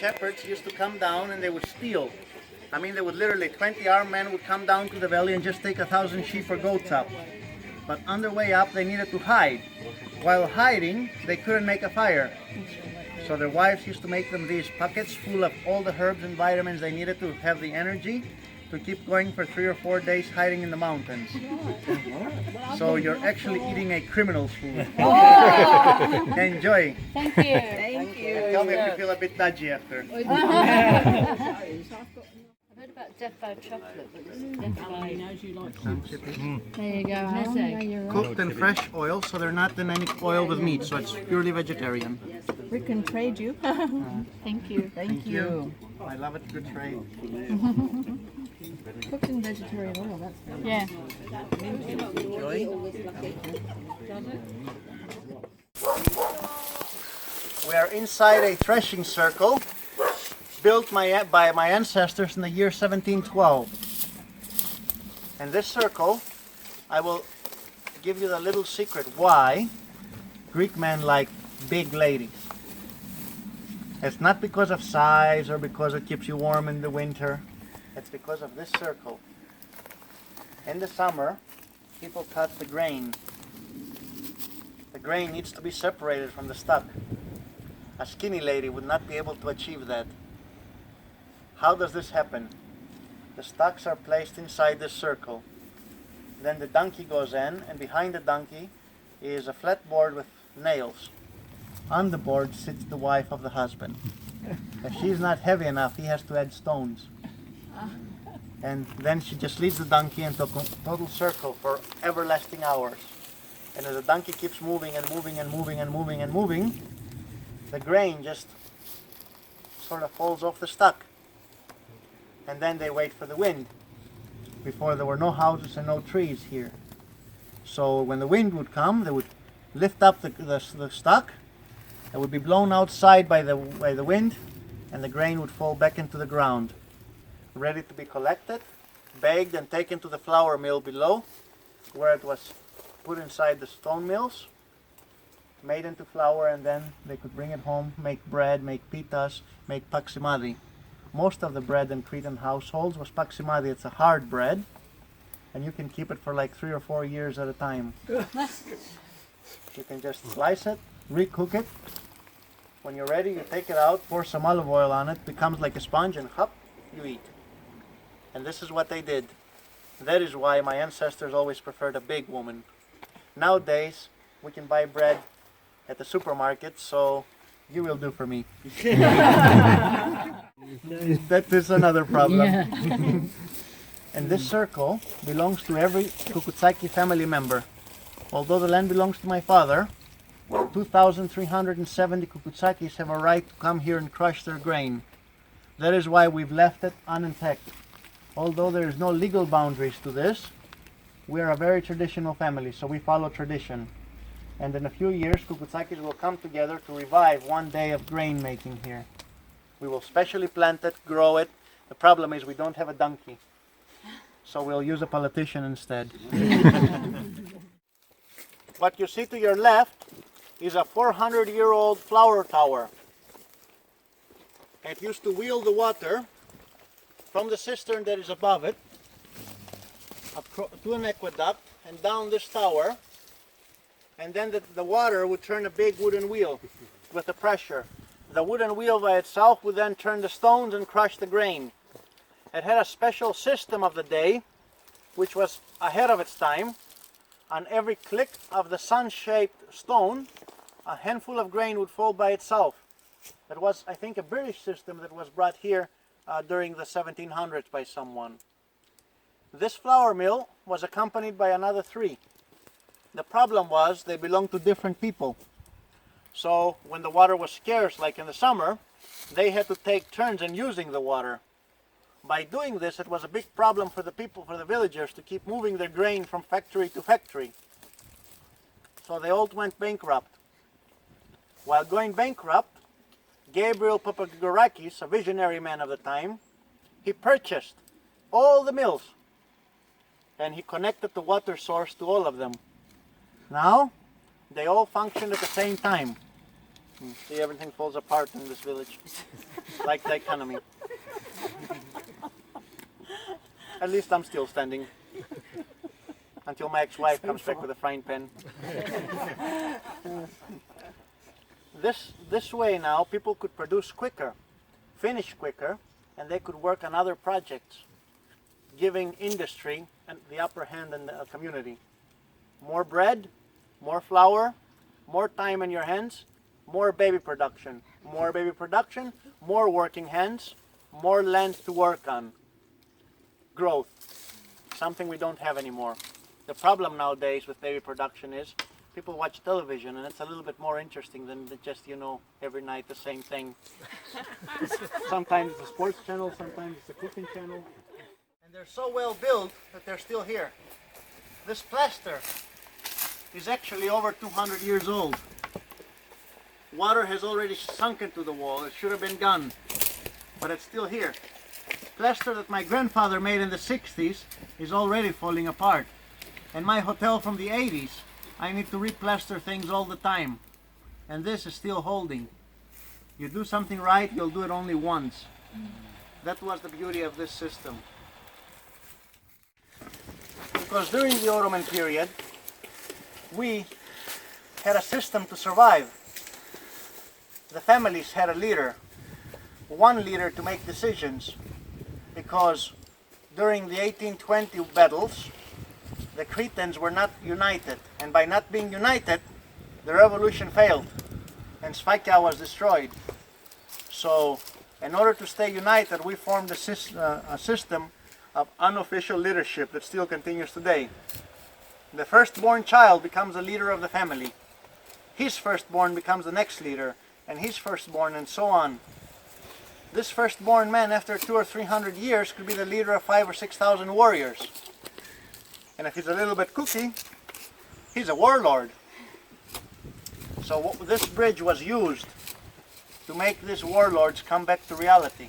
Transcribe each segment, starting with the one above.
shepherds used to come down and they would steal. I mean, they would literally, 20 armed men would come down to the valley and just take 1,000 sheep or goats up. But on their way up, they needed to hide. While hiding, they couldn't make a fire. So their wives used to make them these buckets full of all the herbs and vitamins they needed to have the energy to keep going for 3 or 4 days hiding in the mountains. So you're actually eating a criminal's food. Enjoy. Thank you. Thank you. Tell me if you feel a bit dodgy after. I've heard about Death by Chocolate, but this is Death by... There you go. Alan. Yeah, you're right. Cooked in fresh oil, so they're not in any oil with meat, so it's purely vegetarian. We can trade you. Thank you. Thank you. I love it. Good trade. Cooked in vegetarian oil. That's good. Yeah. Enjoy. We are inside a threshing circle built by my ancestors in the year 1712. And this circle, I will give you the little secret why Greek men like big ladies. It's not because of size or because it keeps you warm in the winter. It's because of this circle. In the summer, people cut the grain. The grain needs to be separated from the stalk. A skinny lady would not be able to achieve that. How does this happen? The stalks are placed inside this circle. Then the donkey goes in, and behind the donkey is a flat board with nails. On the board sits the wife of the husband. If she's not heavy enough, he has to add stones. And then she just leads the donkey into a total circle for everlasting hours. And as the donkey keeps moving and moving and moving and moving and moving, the grain just sort of falls off the stalk. And then they wait for the wind. Before, there were no houses and no trees here. So when the wind would come, they would lift up the stalk. It would be blown outside by the wind, and the grain would fall back into the ground, ready to be collected, bagged, and taken to the flour mill below, where it was put inside the stone mills, made into flour, and then they could bring it home, make bread, make pitas, make paksimadi. Most of the bread in Cretan households was paksimadi. It's a hard bread, and you can keep it for like 3 or 4 years at a time. You can just slice it, recook it. When you're ready, you take it out, pour some olive oil on it, becomes like a sponge, and hop, you eat. And this is what they did. That is why my ancestors always preferred a big woman. Nowadays, we can buy bread at the supermarket, so you will do for me. That is another problem. Yeah. And this circle belongs to every Kukutsaki family member. Although the land belongs to my father, 2,370 Kukutsakis have a right to come here and crush their grain. That is why we've left it unintact. Although there is no legal boundaries to this, we are a very traditional family, so we follow tradition. And in a few years, Kukutsakis will come together to revive one day of grain making here. We will specially plant it, grow it. The problem is we don't have a donkey, so we'll use a politician instead. What you see to your left is a 400-year-old flour tower. It used to wheel the water from the cistern that is above it up to an aqueduct and down this tower, and then the water would turn a big wooden wheel with the pressure. The wooden wheel by itself would then turn the stones and crush the grain. It had a special system of the day, which was ahead of its time. On every click of the sun-shaped stone, a handful of grain would fall by itself. It was, I think, a British system that was brought here during the 1700s by someone. This flour mill was accompanied by another 3. The problem was they belonged to different people. So when the water was scarce, like in the summer, they had to take turns in using the water. By doing this, it was a big problem for the people, for the villagers, to keep moving their grain from factory to factory. So they all went bankrupt. While going bankrupt, Gabriel Papagorakis, a visionary man of the time, he purchased all the mills, and he connected the water source to all of them. Now, they all function at the same time. See, everything falls apart in this village, like the economy. At least I'm still standing until my ex-wife comes back with a frying pan. This way now, people could produce quicker, finish quicker, and they could work on other projects, giving industry the upper hand in the community. More bread, more flour, more time in your hands, more baby production. More baby production, more working hands, more land to work on. Growth, something we don't have anymore. The problem nowadays with baby production is people watch television and it's a little bit more interesting than just, every night the same thing. Sometimes it's a sports channel, sometimes it's a cooking channel. And they're so well built that they're still here. This plaster is actually over 200 years old. Water has already sunk into the wall. It should have been gone, but it's still here. Plaster that my grandfather made in the 60s is already falling apart. And my hotel from the 80s, I need to replaster things all the time. And this is still holding. You do something right, you'll do it only once. That was the beauty of this system. Because during the Ottoman period, we had a system to survive. The families had a leader, one leader to make decisions, because during the 1820 battles, the Cretans were not united, and by not being united, the revolution failed, and Sfakia was destroyed. So, in order to stay united, we formed a system of unofficial leadership that still continues today. The firstborn child becomes the leader of the family. His firstborn becomes the next leader, and his firstborn, and so on. This firstborn man, after 200 or 300 years, could be the leader of 5,000 or 6,000 warriors. And if he's a little bit kooky, he's a warlord. So this bridge was used to make these warlords come back to reality.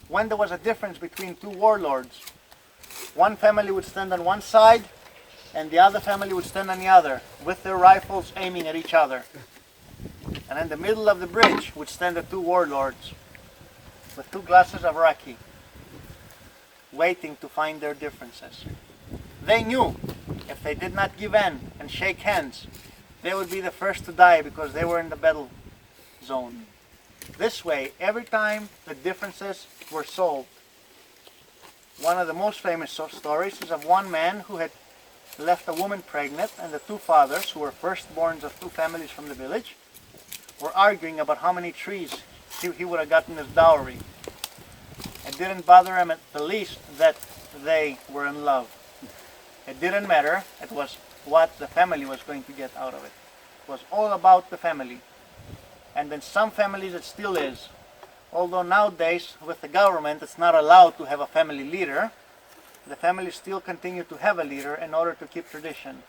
When there was a difference between two warlords, one family would stand on one side, and the other family would stand on the other, with their rifles aiming at each other. And in the middle of the bridge would stand the two warlords, with 2 glasses of raki, waiting to find their differences. They knew if they did not give in and shake hands, they would be the first to die because they were in the battle zone. This way, every time the differences were solved. One of the most famous stories is of one man who had left a woman pregnant, and the 2 fathers, who were firstborns of 2 families from the village, were arguing about how many trees he would have gotten as dowry. It didn't bother him at the least that they were in love. It didn't matter. It was what the family was going to get out of it. It was all about the family. And in some families it still is. Although nowadays with the government it's not allowed to have a family leader, the families still continue to have a leader in order to keep tradition.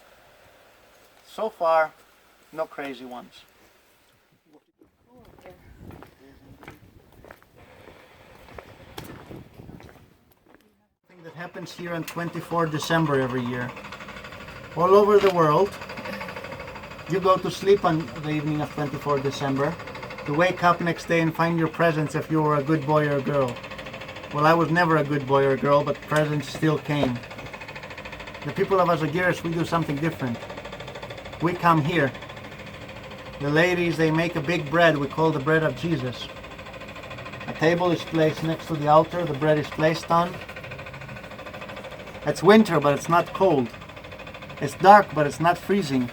So far, no crazy ones. That happens here on 24 December every year. All over the world, you go to sleep on the evening of 24 December to wake up next day and find your presents if you were a good boy or a girl. Well, I was never a good boy or a girl, but presents still came. The people of Azagiris, we do something different. We come here. The ladies, they make a big bread we call the bread of Jesus. A table is placed next to the altar, the bread is placed on. It's winter, but it's not cold. It's dark, but it's not freezing.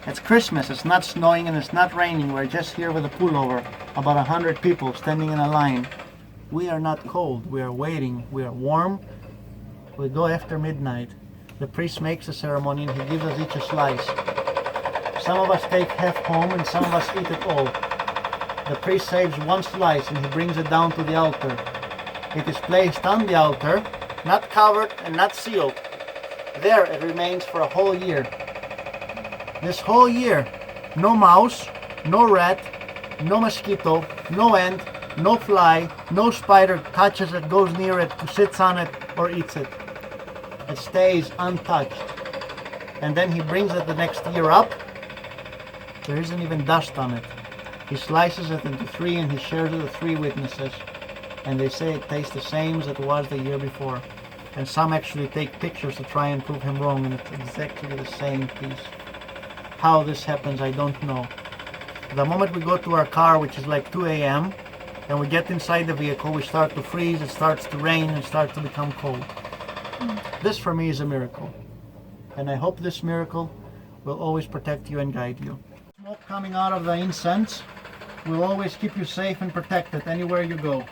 It's Christmas, it's not snowing and it's not raining. We're just here with a pullover, about 100 people standing in a line. We are not cold, we are waiting, we are warm. We go after midnight. The priest makes the ceremony and he gives us each a slice. Some of us take half home and some of us eat it all. The priest saves 1 slice and he brings it down to the altar. It is placed on the altar, not covered and not sealed. There it remains for a whole year. This whole year, no mouse, no rat, no mosquito, no ant, no fly, no spider touches it, goes near it, sits on it, or eats it. It stays untouched. And then he brings it the next year up. There isn't even dust on it. He slices it into 3 and he shares it with 3 witnesses. And they say it tastes the same as it was the year before. And some actually take pictures to try and prove him wrong, and it's exactly the same piece. How this happens, I don't know. The moment we go to our car, which is like 2 a.m., and we get inside the vehicle, we start to freeze, it starts to rain, and starts to become cold. This for me is a miracle. And I hope this miracle will always protect you and guide you. Smoke coming out of the incense will always keep you safe and protected anywhere you go.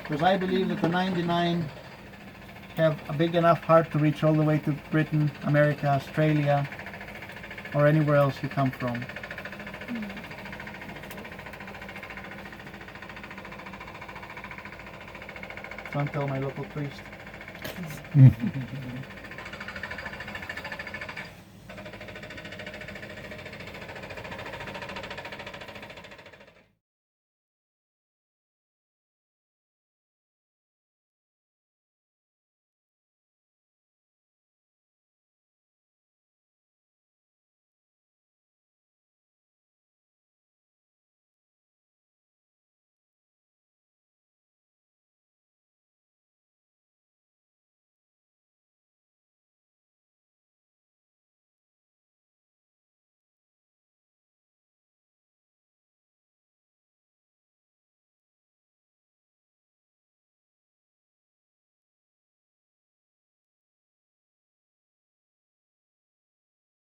Because I believe that the 99 have a big enough heart to reach all the way to Britain, America, Australia, or anywhere else you come from. Don't tell my local priest.